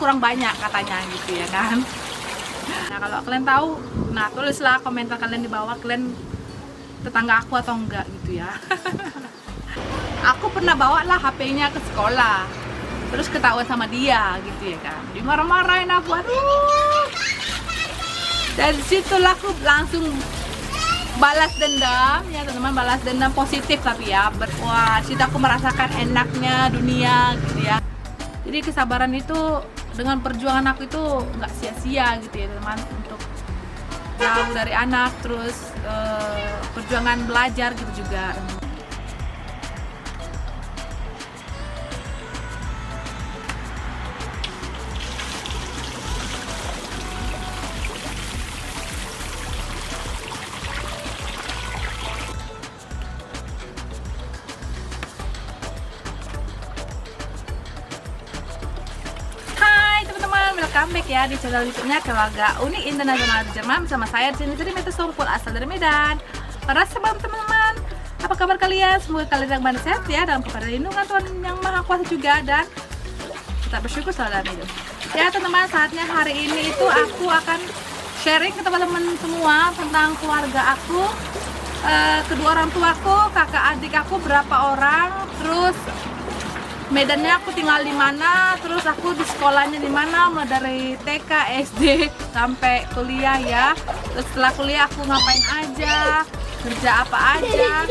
kurang banyak katanya gitu ya kan. Nah kalau kalian tahu, nah tulislah komentar kalian di bawah, kalian tetangga aku atau enggak gitu ya. Aku pernah bawa lah HP-nya ke sekolah, terus ketahuan sama dia gitu ya kan, dimarah-marahin aku, aduh. Dari situlah aku langsung balas dendam ya teman-teman, balas dendam positif tapi ya, wah situ aku merasakan enaknya dunia gitu ya. Jadi kesabaran itu dengan perjuangan aku itu nggak sia-sia gitu ya teman, untuk jauh dari anak, terus perjuangan belajar gitu juga. Welcome back ya di channel YouTube-nya Keluarga Unik Internasional Jerman, bersama saya di sini dari Meta Sompul asal dari Medan. Para sahabat teman-teman, apa kabar kalian? Semoga kalian dalam sehat ya, dalam kepada lindungan Tuhan yang Maha Kuasa juga, dan tetap bersyukur selalu dalam hidup. Ya teman-teman, saatnya hari ini itu aku akan sharing ke teman-teman semua tentang keluarga aku, kedua orang tuaku, kakak adik aku berapa orang, terus medannya aku tinggal di mana, terus aku di sekolahnya di mana, mulai dari TK, SD sampai kuliah ya. Terus setelah kuliah aku ngapain aja, kerja apa aja.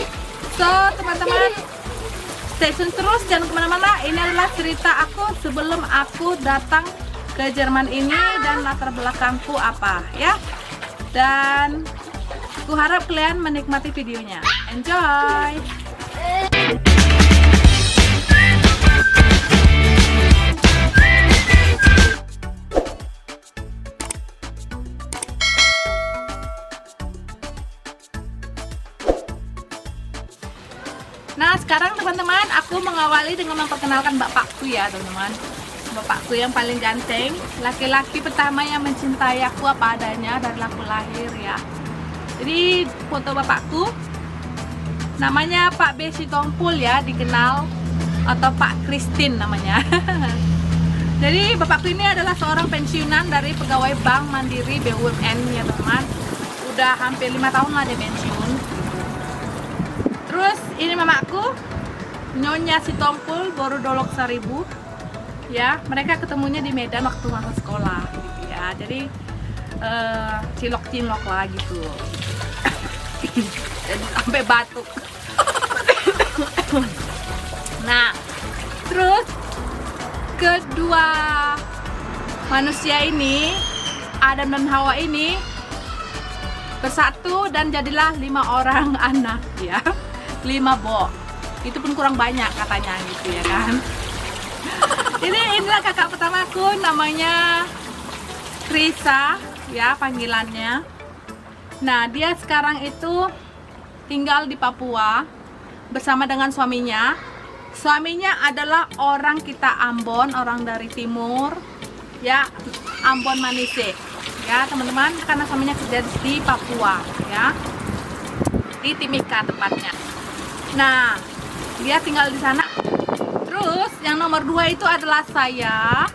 So teman-teman, stay tune terus, jangan kemana-mana. Ini adalah cerita aku sebelum aku datang ke Jerman ini dan latar belakangku apa ya. Dan aku harap kalian menikmati videonya. Enjoy. Nah sekarang teman-teman, aku mengawali dengan memperkenalkan bapakku ya teman-teman. Bapakku yang paling ganteng, laki-laki pertama yang mencintai aku apa adanya dari aku lahir ya. Jadi foto bapakku, namanya Pak B. Sitompul ya, dikenal, atau Pak Kristin namanya. Jadi bapakku ini adalah seorang pensiunan dari pegawai Bank Mandiri BUMN ya teman-teman. Udah hampir 5 tahun lah dia pensiun. Terus ini mamaku, Nyonya Sitompul Borudolok Saribu ya, mereka ketemunya di Medan waktu masa sekolah gitu ya. Jadi cilok-cilok lah gitu. Jadi sampai batuk. Nah terus kedua manusia ini, Adam dan Hawa ini, bersatu dan jadilah 5 orang anak ya. 5 bo, itu pun kurang banyak katanya gitu ya kan. Jadi inilah kakak pertamaku, namanya Krisa ya panggilannya. Nah dia sekarang itu tinggal di Papua bersama dengan suaminya. Suaminya adalah orang kita Ambon, orang dari timur ya, Ambon Manise ya teman-teman, karena suaminya kerja di Papua ya, di Timika tempatnya. Nah, dia tinggal di sana. Terus yang nomor 2 itu adalah saya.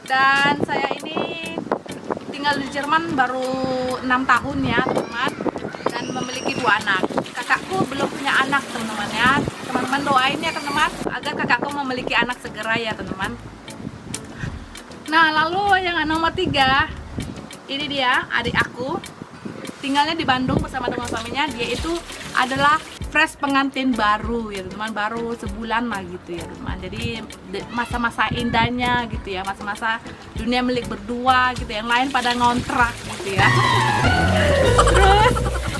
Dan saya ini tinggal di Jerman baru 6 tahun ya, teman-teman. Dan memiliki 2 anak. Kakakku belum punya anak, teman-teman ya. Teman-teman doain ya, teman-teman, agar kakakku memiliki anak segera ya, teman-teman. Nah, lalu yang nomor 3, ini dia adik aku. Tinggalnya di Bandung bersama dengan suaminya. Dia itu adalah fresh pengantin baru ya teman, baru sebulan lah gitu ya teman. Jadi masa-masa indahnya gitu ya, masa-masa dunia milik berdua gitu, yang lain pada ngontrak gitu ya. Terus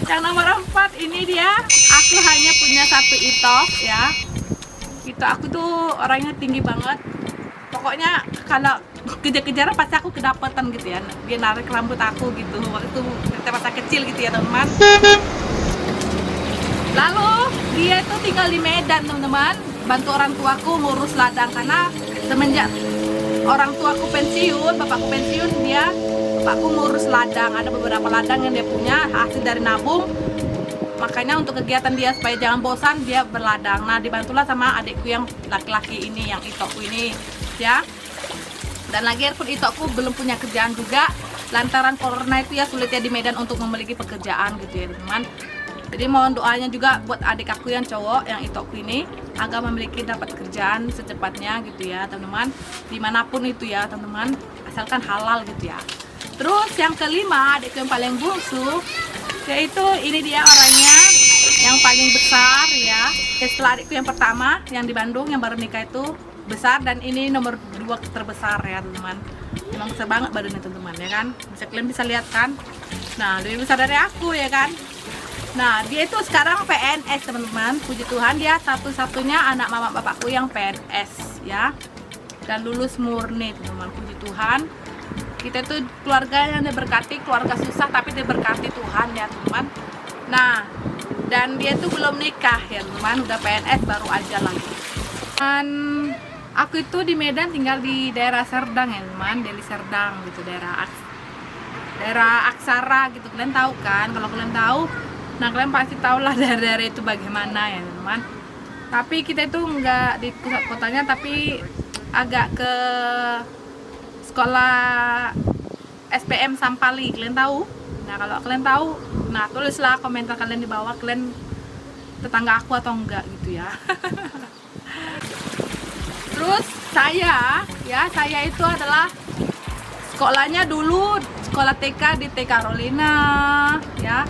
yang nomor 4 ini dia, aku hanya punya 1 itok ya. Itu aku tuh orangnya tinggi banget. Pokoknya kalau kejar-kejaran pasti aku kedapetan gitu ya. Dia narik rambut aku gitu waktu kita masa kecil gitu ya teman. Lalu dia itu tinggal di Medan teman-teman, bantu orang tuaku ngurus ladang, karena semenjak orang tuaku pensiun, bapakku pensiun, bapakku ngurus ladang. Ada beberapa ladang yang dia punya hasil dari nabung, makanya untuk kegiatan dia supaya jangan bosan dia berladang. Nah dibantulah sama adikku yang laki-laki ini, yang itokku ini ya. Dan lagi pun itu aku belum punya kerjaan juga, lantaran corona itu ya sulitnya di Medan untuk memiliki pekerjaan gitu ya teman-teman. Jadi mohon doanya juga buat adik aku yang cowok yang itu aku ini agar memiliki dapat kerjaan secepatnya gitu ya teman-teman, dimanapun itu ya teman-teman, asalkan halal gitu ya. Terus yang kelima, adikku yang paling bungsu, yaitu ini dia orangnya yang paling besar ya. Setelah adikku yang pertama yang di Bandung yang baru nikah itu besar, dan ini nomor 2 terbesar ya teman-teman. Memang besar banget badannya teman-teman ya kan, kalian bisa lihat kan. Nah lebih besar dari aku ya kan. Nah dia itu sekarang PNS teman-teman, puji Tuhan dia satu-satunya anak mama bapakku yang PNS ya, dan lulus murni teman-teman, puji Tuhan. Kita itu keluarga yang diberkati, keluarga susah tapi diberkati Tuhan ya teman-teman. Nah dan dia itu belum nikah ya teman-teman, udah PNS baru aja lagi. Dan aku itu di Medan tinggal di daerah Serdang ya teman, Deli Serdang gitu, daerah Aksara gitu, kalian tahu kan? Kalau kalian tahu, nah kalian pasti tahu lah daerah-daerah itu bagaimana ya teman. Tapi kita itu nggak di pusat kotanya, tapi agak ke sekolah SPM Sampali, kalian tahu? Nah kalau kalian tahu, nah tulislah komentar kalian di bawah, kalian tetangga aku atau enggak gitu ya. Terus saya itu adalah sekolahnya dulu sekolah TK di TK Carolina ya.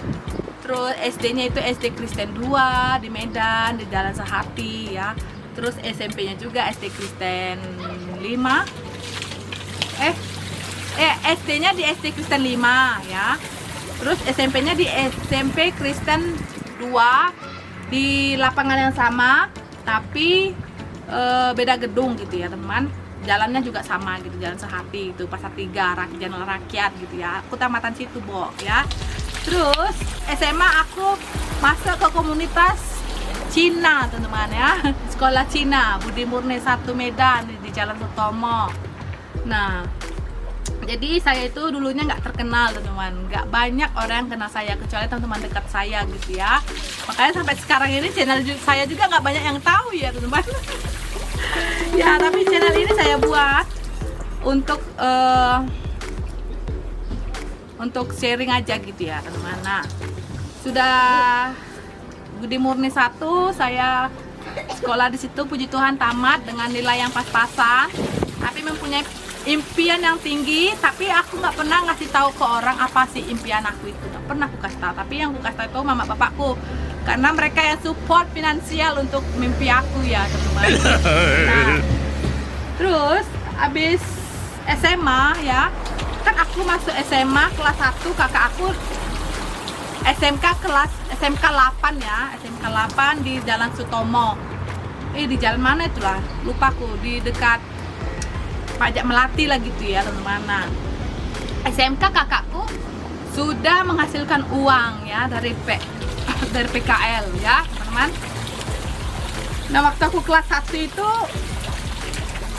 Terus SD-nya itu SD Kristen 2 di Medan di Jalan Sehati ya. Terus SMP-nya juga SD Kristen 5. SD-nya di SD Kristen 5 ya. Terus SMP-nya di SMP Kristen 2 di lapangan yang sama, tapi beda gedung gitu ya teman. Jalannya juga sama gitu, Jalan Sehati itu Pasar 3 Jalan Rakyat gitu ya. Aku tamatan situ Bo ya. Terus SMA aku masuk ke komunitas Cina teman-teman ya, sekolah Cina Budi Murni 1 Medan di Jalan Sutomo. Nah jadi saya itu dulunya nggak terkenal teman-teman, nggak banyak orang yang kenal saya kecuali teman-teman dekat saya gitu ya. Makanya sampai sekarang ini channel saya juga nggak banyak yang tahu ya teman-teman. Ya tapi channel ini saya buat untuk sharing aja gitu ya teman-teman. Nah sudah Budi Murni 1 saya sekolah di situ, puji Tuhan tamat dengan nilai yang pas-pasan, tapi mempunyai impian yang tinggi, tapi aku nggak pernah ngasih tahu ke orang apa sih impian aku itu, nggak pernah aku kasih tahu. Tapi yang aku kasih tahu itu mama bapakku, karena mereka yang support finansial untuk mimpi aku ya teman-teman. Nah terus abis SMA ya kan, aku masuk SMA kelas 1, kakak aku SMK 8 ya, SMK 8 di Jalan Sutomo. Di jalan mana itulah, lupa aku, di dekat Pajak Melati lah gitu ya teman-teman. Nah, SMK kakakku sudah menghasilkan uang ya dari PKL ya teman-teman. Nah waktu aku kelas 1 itu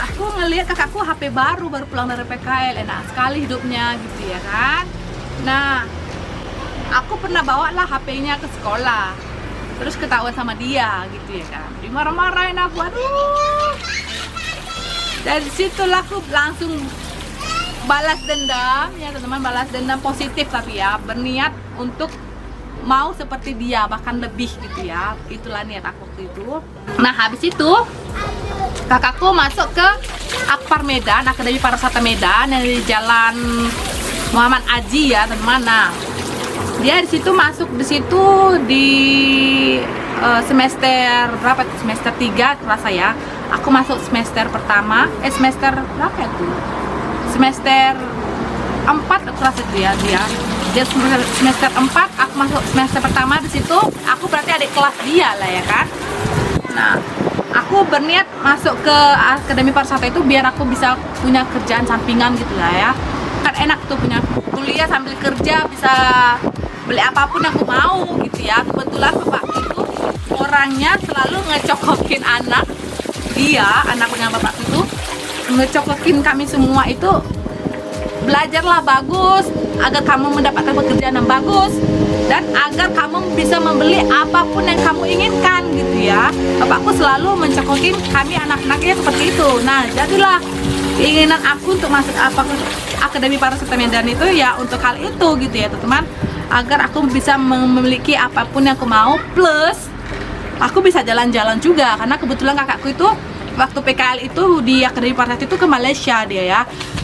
aku ngelihat kakakku HP baru pulang dari PKL, enak sekali hidupnya gitu ya kan. Nah aku pernah bawa lah HP-nya ke sekolah, terus ketahuan sama dia gitu ya kan, dimarah-marahin aku, aduh. Dari situlah aku langsung balas dendam ya teman-teman, balas dendam positif tapi ya, berniat untuk mau seperti dia bahkan lebih gitu ya. Itulah niat aku waktu itu. Nah habis itu kakakku masuk ke Akpar Medan, Akademi Pariwisata Medan yang di Jalan Muhammad Aji ya teman-teman. Nah dia di situ masuk di situ di semester berapa? Semester 3 kelas saya. Aku masuk semester pertama, semester berapa itu? Semester 4 kelas itu ya dia. Dia semester 4, aku masuk semester pertama di situ. Aku berarti adik kelas dia lah ya kan. Nah, aku berniat masuk ke Akademi Pariwisata itu biar aku bisa punya kerjaan sampingan gitu lah ya. Kan enak tuh punya kuliah sambil kerja, bisa beli apapun yang aku mau gitu ya. Kebetulan bapak itu orangnya selalu ngecokokin anak punya bapak itu ngecokokin kami semua itu, belajarlah bagus agar kamu mendapatkan pekerjaan yang bagus dan agar kamu bisa membeli apapun yang kamu inginkan gitu ya. Bapakku selalu mencokokin kami anak-anaknya seperti itu. Nah jadilah keinginan aku untuk masuk Akademi Pariwisata Medan itu ya untuk hal itu gitu ya teman-teman, agar aku bisa memiliki apapun yang aku mau, plus aku bisa jalan-jalan juga, karena kebetulan kakakku itu waktu PKL itu di Akademi Pariwisata itu ke Malaysia dia ya.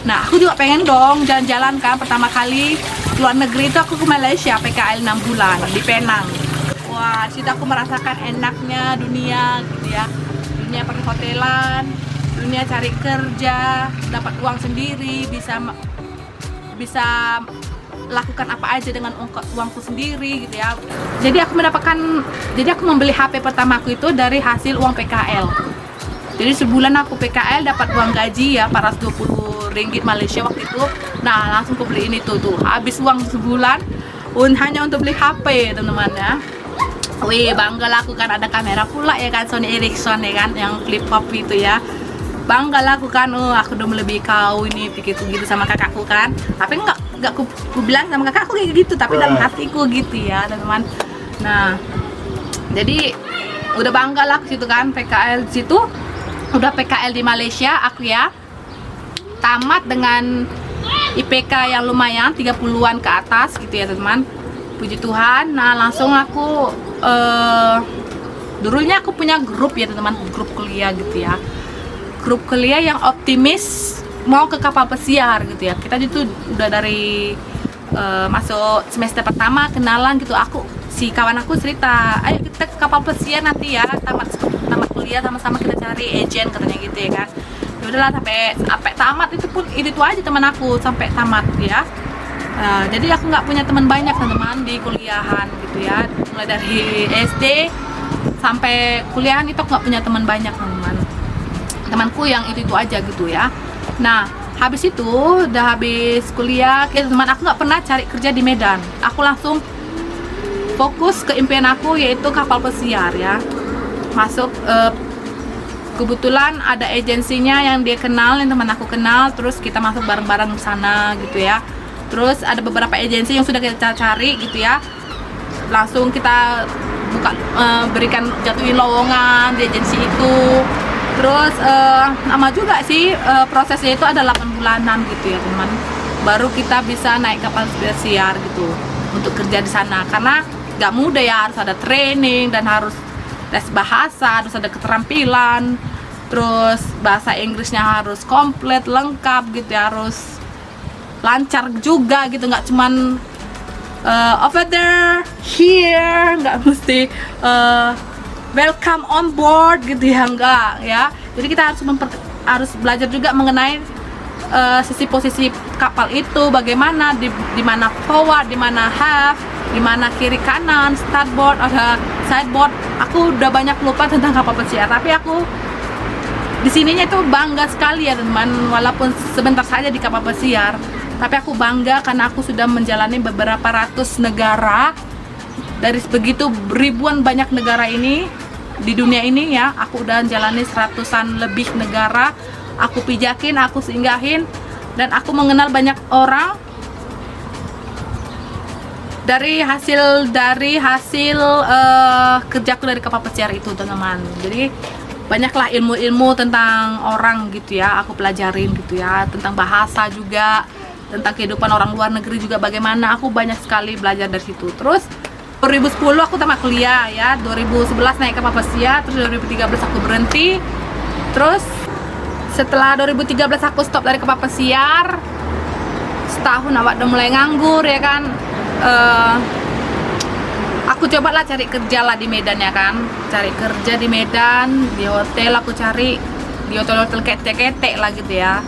Nah aku juga pengen dong jalan-jalan kan, pertama kali luar negeri itu aku ke Malaysia PKL 6 bulan di Penang. Wah, situ aku merasakan enaknya dunia gitu ya, dunia perhotelan, dunia cari kerja, dapat uang sendiri, bisa lakukan apa aja dengan uangku sendiri gitu ya. Jadi aku membeli HP pertamaku itu dari hasil uang PKL. Jadi sebulan aku PKL dapat uang gaji ya 420 ringgit Malaysia waktu itu. Nah langsung aku beliin itu tuh, habis uang sebulan hanya untuk beli HP teman-teman ya. Wih, bangga lah aku kan, ada kamera pula ya kan, Sony Ericsson ya kan, yang flip pop itu ya. Bangga lah aku kan, oh aku udah melebihi kau ini, pikir gitu sama kakakku kan. Tapi enggak aku bilang sama kakakku kayak gitu, tapi dalam hatiku gitu ya teman-teman. Nah jadi udah bangga lah ke situ kan, PKL di situ, udah PKL di Malaysia aku ya, tamat dengan IPK yang lumayan 30-an ke atas gitu ya teman-teman, puji Tuhan. Nah langsung aku dulunya aku punya grup ya teman-teman, grup kuliah gitu ya, grup kuliah yang optimis mau ke kapal pesiar gitu ya. Kita itu udah dari masuk semester pertama kenalan gitu, si kawan aku cerita, ayo kita ke kapal pesiar nanti ya, tamat kuliah sama-sama kita cari agent katanya gitu ya kan. Ya udahlah sampai tamat itu pun itu aja teman aku sampai tamat ya. Jadi aku nggak punya teman banyak teman-teman di kuliahan gitu ya, mulai dari SD sampai kuliahan itu aku nggak punya teman banyak teman-teman, temanku yang itu aja gitu ya. Nah habis itu udah habis kuliah ya teman, aku nggak pernah cari kerja di Medan, aku langsung fokus ke impian aku yaitu kapal pesiar ya. Masuk kebetulan ada agensinya yang dia kenal, yang teman aku kenal, terus kita masuk bareng-bareng ke sana gitu ya. Terus ada beberapa agensi yang sudah kita cari gitu ya, langsung kita berikan, jatuhin lowongan di agensi itu. Terus lama juga sih prosesnya itu ada 8 bulanan gitu ya teman, baru kita bisa naik kapal pesiar gitu untuk kerja di sana, karena nggak mudah ya, harus ada training dan harus tes bahasa, harus ada keterampilan, terus bahasa Inggrisnya harus komplit lengkap gitu ya, harus lancar juga gitu, nggak cuman over there, here, nggak mesti welcome on board gitu ya, enggak ya. Jadi kita harus belajar juga mengenai sisi posisi kapal itu bagaimana, di mana forward, di mana half, di mana kiri kanan, starboard, ada sideboard. Aku udah banyak lupa tentang kapal pesiar, tapi aku di sininya itu bangga sekali ya teman, walaupun sebentar saja di kapal pesiar, tapi aku bangga karena aku sudah menjalani beberapa ratus negara dari begitu ribuan banyak negara ini di dunia ini ya. Aku udah jalani 100-an lebih negara, aku pijakin, aku singgahin, dan aku mengenal banyak orang dari hasil kerjaku dari kapal pesiar itu teman-teman. Jadi banyaklah ilmu-ilmu tentang orang gitu ya, aku pelajarin gitu ya, tentang bahasa juga, tentang kehidupan orang luar negeri juga bagaimana, aku banyak sekali belajar dari situ. Terus 2010 aku tamat kuliah ya, 2011 naik kapal pesiar, terus 2013 aku berhenti. Terus setelah 2013 aku stop dari kapal pesiar, setahun awak udah mulai nganggur ya kan. Aku cobalah cari kerja lah di Medan ya kan, cari kerja di Medan, di hotel aku cari, di hotel-hotel ketek-ketek lah gitu ya.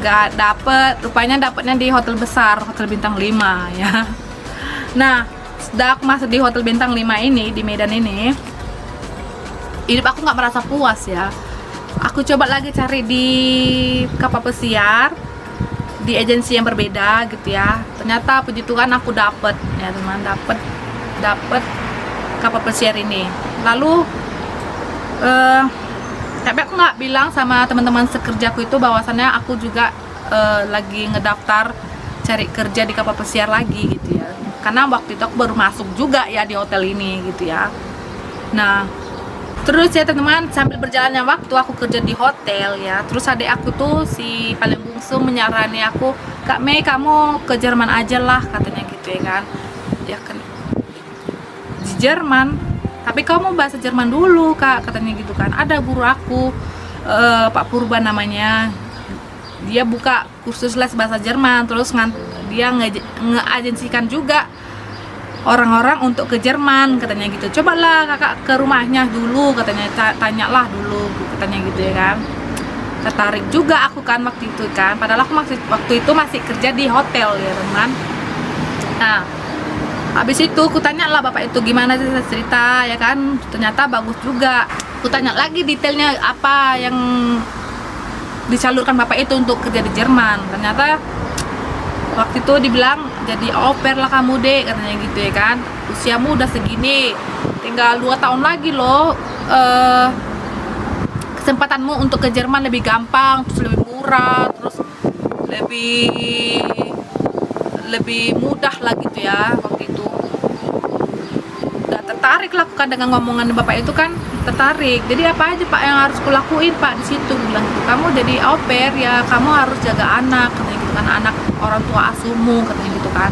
Gak dapet, rupanya dapetnya di hotel besar, hotel bintang 5 ya. Nah setelah aku masuk di hotel bintang 5 ini di Medan ini, hidup aku nggak merasa puas ya. Aku coba lagi cari di kapal pesiar, di agensi yang berbeda gitu ya. Ternyata puji Tuhan aku dapet ya teman, dapet kapal pesiar ini. Lalu tapi aku nggak bilang sama teman-teman sekerjaku itu bahwasannya aku juga lagi ngedaftar cari kerja di kapal pesiar lagi gitu ya, karena waktu itu aku baru masuk juga ya di hotel ini gitu ya. Nah Terus ya teman-teman, sambil berjalannya waktu aku kerja di hotel ya. Terus adik aku tuh si paling bungsu menyarani aku, "Kak Mei, kamu ke Jerman aja lah," katanya gitu ya kan. Ya kan di Jerman, tapi kamu bahasa Jerman dulu Kak, katanya gitu kan. Ada guru aku, Pak Purba namanya, dia buka kursus les bahasa Jerman. Terus dia ngeagensikan juga orang-orang untuk ke Jerman, katanya gitu. Cobalah kakak ke rumahnya dulu, katanya, tanyalah dulu, katanya gitu ya kan. Tertarik juga aku kan waktu itu kan, padahal aku waktu itu masih kerja di hotel ya teman. Nah habis itu aku tanya lah bapak itu gimana cerita ya kan, ternyata bagus juga. Aku tanya lagi detailnya apa yang disalurkan bapak itu untuk kerja di Jerman. Ternyata waktu itu dibilang, jadi au pair lah kamu dek, katanya gitu ya kan. Usiamu udah segini, tinggal 2 tahun lagi loh, kesempatanmu untuk ke Jerman lebih gampang, terus lebih murah, terus lebih mudah lah gitu ya. Waktu itu udah tertarik lah kan dengan ngomongan bapak itu kan, tertarik. Jadi apa aja pak yang harus kulakuin pak di situ, bilang gitu. Kamu jadi au pair ya, kamu harus jaga anak, katanya gitu kan, anak orang tua asuhmu, katanya gitu kan.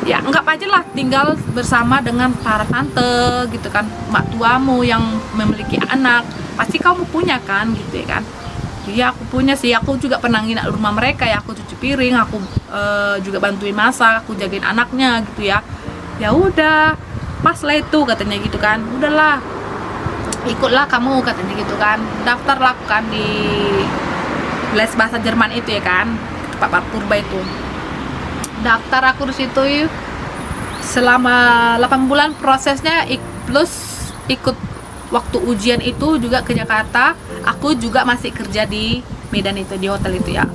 Ya enggak aja lah, tinggal bersama dengan para tante gitu kan, mak tuamu yang memiliki anak, pasti kamu punya kan gitu ya kan. Iya aku punya sih, aku juga pernah nginap rumah mereka ya, aku cuci piring, aku juga bantuin masak, aku jagain anaknya gitu ya. Ya udah pas lah itu, katanya gitu kan. Udahlah ikutlah kamu, katanya gitu kan. Daftar lah kan di les bahasa Jerman itu ya kan, Pak Purba itu. Daftar aku di situ selama 8 bulan prosesnya, plus ikut waktu ujian itu juga ke Jakarta. Aku juga masih kerja di Medan itu, di hotel itu ya.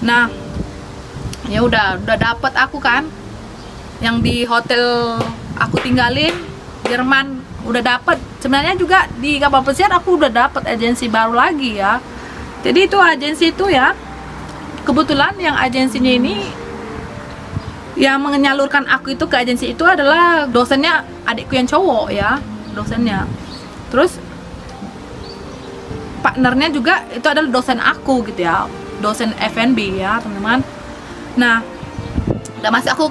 Nah ya udah dapet aku kan yang di hotel aku tinggalin Jerman, udah dapet. Sebenarnya juga di kapal pesiar aku udah dapet agensi baru lagi ya. Jadi itu agensi itu ya, kebetulan yang agensinya ini yang menyalurkan aku itu ke agensi itu adalah dosennya adikku yang cowok ya, dosennya. Terus partnernya juga itu adalah dosen aku gitu ya, dosen F&B ya teman-teman. Nah udah masih aku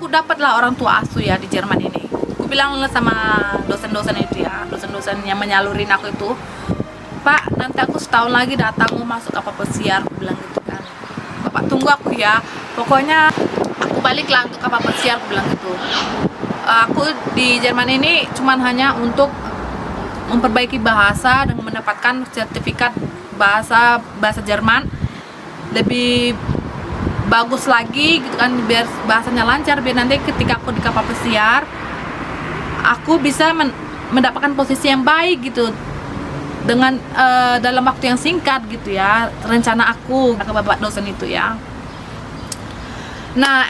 dapat lah orang tua asuh ya di Jerman ini. Aku bilang sama dosen-dosen itu ya, dosen-dosen yang menyalurin aku itu, Pak nanti aku setahun lagi datang mau masuk kapal pesiar, aku bilang gitu kan. Bapak tunggu aku ya, pokoknya aku balik lah untuk kapal pesiar, aku bilang gitu. Aku di Jerman ini cuman hanya untuk memperbaiki bahasa dan mendapatkan sertifikat bahasa Jerman lebih bagus lagi gitu kan, biar bahasanya lancar, biar nanti ketika aku di kapal pesiar aku bisa mendapatkan posisi yang baik gitu dengan dalam waktu yang singkat gitu ya, rencana aku ke bapak dosen itu ya. Nah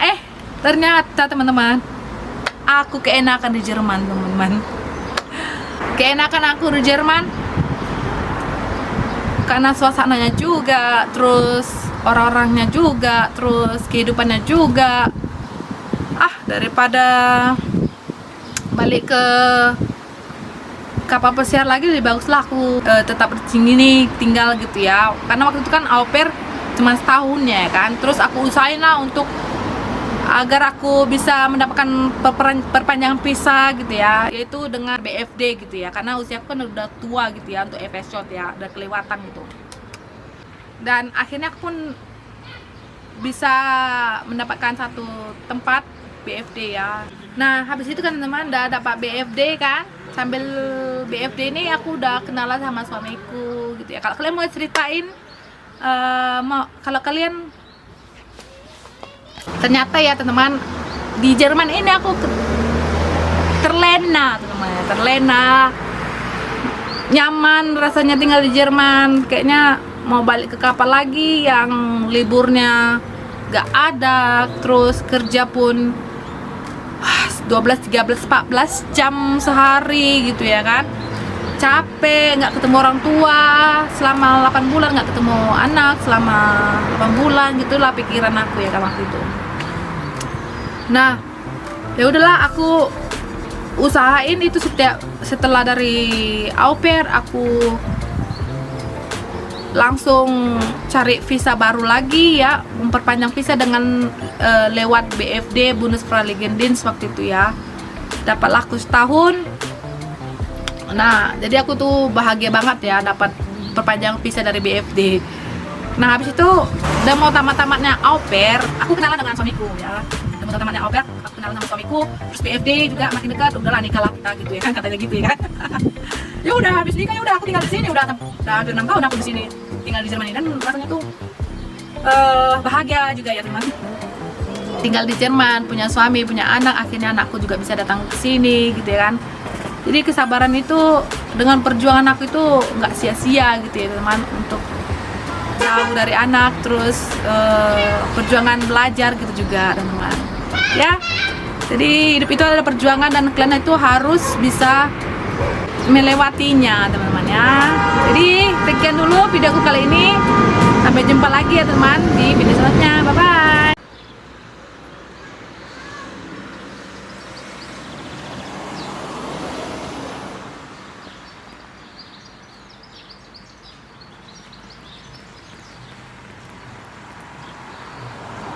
ternyata teman-teman, aku keenakan di Jerman teman-teman. Keenakan aku di Jerman karena suasananya juga, terus orang-orangnya juga, terus kehidupannya juga. Daripada balik ke kapal pesiar lagi, lebih bagus lah aku tetap di sini tinggal gitu ya. Karena waktu itu kan au pair cuma setahun ya kan. Terus aku usahain lah untuk agar aku bisa mendapatkan perpanjangan visa gitu ya, yaitu dengan BFD gitu ya, karena usia aku kan udah tua gitu ya untuk FS-shot ya, udah kelewatan gitu. Dan akhirnya aku pun bisa mendapatkan satu tempat BFD ya. Nah habis itu kan teman-teman udah dapat BFD kan, sambil BFD ini aku udah kenalan sama suamiku gitu ya. Kalau kalian mau ceritain, kalau kalian ternyata ya teman-teman, di Jerman ini aku terlena teman-teman, terlena, nyaman rasanya tinggal di Jerman. Kayaknya mau balik ke kapal lagi yang liburnya gak ada, terus kerja pun 12, 13, 14 jam sehari gitu ya kan. Capek, nggak ketemu orang tua selama 8 bulan, nggak ketemu anak selama 8 bulan, gitulah pikiran aku ya kan waktu itu. Nah ya udahlah, aku usahain itu setelah dari au pair aku langsung cari visa baru lagi ya, memperpanjang visa dengan lewat BFD, Bundesfreiwilligendienst waktu itu ya. Dapatlah aku setahun. Nah, jadi aku tuh bahagia banget ya dapat perpanjang visa dari BFD. Nah, habis itu udah mau tamat-tamatnya au pair, aku kenalan dengan suamiku ya. Udah mau tamatnya au pair, aku kenalan sama suamiku. Terus BFD juga makin dekat, udahlah nikah lah kita gitu ya kan, katanya gitu ya kan. Ya udah habis nikah ya udah aku tinggal di sini, udah hampir 6 tahun aku di sini tinggal di Jerman, dan rasanya tuh bahagia juga ya teman. Tinggal di Jerman, punya suami, punya anak, akhirnya anakku juga bisa datang ke sini gitu ya kan. Jadi kesabaran itu dengan perjuangan aku itu nggak sia-sia gitu ya teman, untuk jauh dari anak, terus perjuangan belajar gitu juga teman-teman ya. Jadi hidup itu adalah perjuangan dan kalian itu harus bisa melewatinya teman-teman ya. Jadi sekian dulu videoku kali ini, sampai jumpa lagi ya teman di video selanjutnya, bye bye.